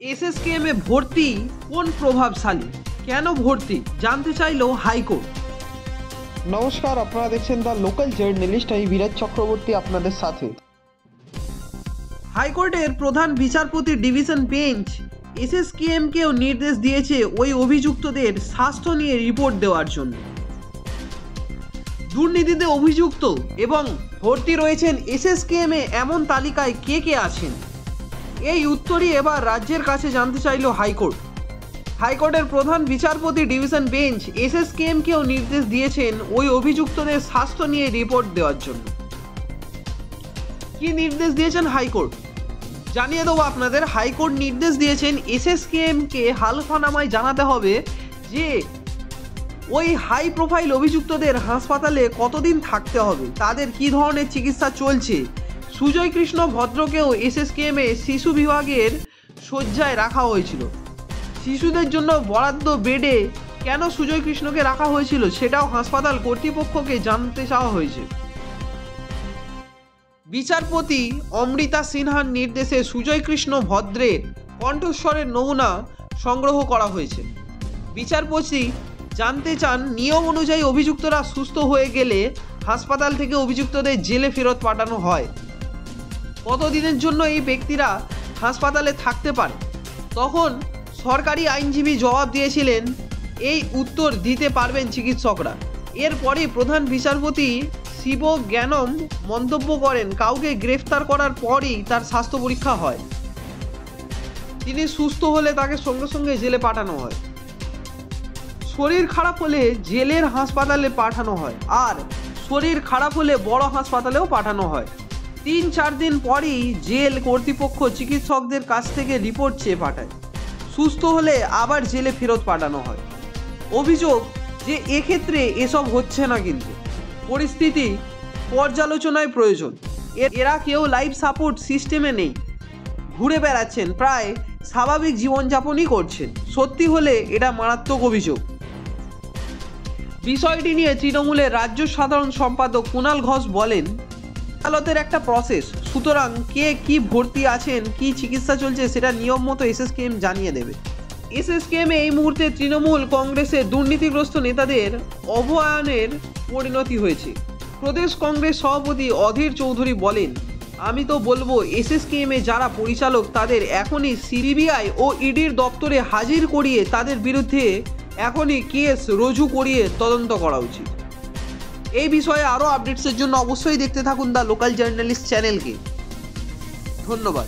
SSKM এ ভর্তি কোন প্রভাবশালী, কেন ভর্তি জানতে চাইলো হাইকোর্ট। নমস্কার, আপনারা দেখছেন দ্য লোকাল জার্নালিস্ট। আমি বিরাজ চক্রবর্তী আপনাদের সাথে। হাইকোর্টের প্রধান বিচারপতি ডিভিশন বেঞ্চ এসএসকেএম কেও নির্দেশ দিয়েছে ওই অভিযুক্তদের স্বাস্থ্য নিয়ে রিপোর্ট দেওয়ার জন্য। দুর্নীতিতে অভিযুক্ত এবং ভর্তি রয়েছেন এসএসকেএম এ এমন তালিকায় কে কে আছেন, এই উত্তরই এবার রাজ্যের কাছে জানতে চাইল হাইকোর্ট। হাইকোর্টের প্রধান বিচারপতি ডিভিশন বেঞ্চ এসএসকেএম কেও নির্দেশ দিয়েছেন ওই অভিযুক্তদের স্বাস্থ্য নিয়ে রিপোর্ট দেওয়ার জন্য। কি নির্দেশ দিয়েছেন হাইকোর্ট জানিয়ে দেবো আপনাদের। হাইকোর্ট নির্দেশ দিয়েছেন এসএসকেএম কে হালফানামায় জানাতে হবে যে ওই হাই প্রোফাইল অভিযুক্তদের হাসপাতালে কতদিন থাকতে হবে, তাদের কি ধরনের চিকিৎসা চলছে। সুজয় কৃষ্ণ ভদ্রকেও এসএসকেএম এ শিশু বিভাগের শয্যায় রাখা হয়েছিল। শিশুদের জন্য বরাদ্দ বেডে কেন সুজয় কৃষ্ণকে রাখা হয়েছিল সেটাও হাসপাতাল কর্তৃপক্ষকে জানতে চাওয়া হয়েছে। বিচারপতি অমৃতা সিনহার নির্দেশে সুজয় কৃষ্ণ ভদ্রের কণ্ঠস্বরের নমুনা সংগ্রহ করা হয়েছে। বিচারপতি জানতে চান নিয়ম অনুযায়ী অভিযুক্তরা সুস্থ হয়ে গেলে হাসপাতাল থেকে অভিযুক্তদের জেলে ফেরত পাঠানো হয়। কতদিনের জন্য এই ব্যক্তিরা হাসপাতালে থাকতে পারে, তখন সরকারি আইনজীবী জবাব দিয়েছিলেন এই উত্তর দিতে পারবেন চিকিৎসকরা। এরপরে প্রধান বিচারপতি শিব জ্ঞানম মন্তব্য করেন কাউকে গ্রেফতার করার পরই তার স্বাস্থ্য পরীক্ষা হয়, তিনি সুস্থ হলে তাকে সঙ্গে সঙ্গে জেলে পাঠানো হয়। শরীর খারাপ হলে জেলের হাসপাতালে পাঠানো হয়, আর শরীর খারাপ হলে বড় হাসপাতালেও পাঠানো হয়। 3-4 দিন পরই জেল কর্তৃপক্ষ চিকিৎসকদের কাছ থেকে রিপোর্ট চেয়ে পাঠায়, সুস্থ হলে আবার জেলে ফেরত পাঠানো হয়। অভিযোগ যে এক্ষেত্রে এসব হচ্ছে না, কিন্তু পরিস্থিতি পর্যালোচনায় প্রয়োজন। এরা কেউ লাইফ সাপোর্ট সিস্টেমে নেই, ঘুরে বেড়াচ্ছেন, প্রায় স্বাভাবিক জীবনযাপনই করছেন। সত্যি হলে এটা মারাত্মক অভিযোগ। বিষয়টি নিয়ে তৃণমূলের রাজ্য সাধারণ সম্পাদক কুণাল ঘোষ বলেন, আদালতের একটা প্রসেস, সুতরাং কে কি ভর্তি আছেন, কি চিকিৎসা চলছে সেটা নিয়ম মতো এসএসকেএম জানিয়ে দেবে। এসএসকেএম এই মুহূর্তে তৃণমূল কংগ্রেসের দুর্নীতিগ্রস্ত নেতাদের অভয়ানের পরিণতি হয়েছে। প্রদেশ কংগ্রেস সভাপতি অধীর চৌধুরী বলেন, আমি তো বলবো এসএসকেএম এ যারা পরিচালক তাদের এখনই সিবিআই ও ইডির দপ্তরে হাজির করিয়ে তাদের বিরুদ্ধে এখনই কেস রুজু করিয়ে তদন্ত করা উচিত। এই বিষয়ে আরও আপডেটসের জন্য অবশ্যই দেখতে থাকুন দ্য লোকাল জার্নালিস্ট চ্যানেলকে। ধন্যবাদ।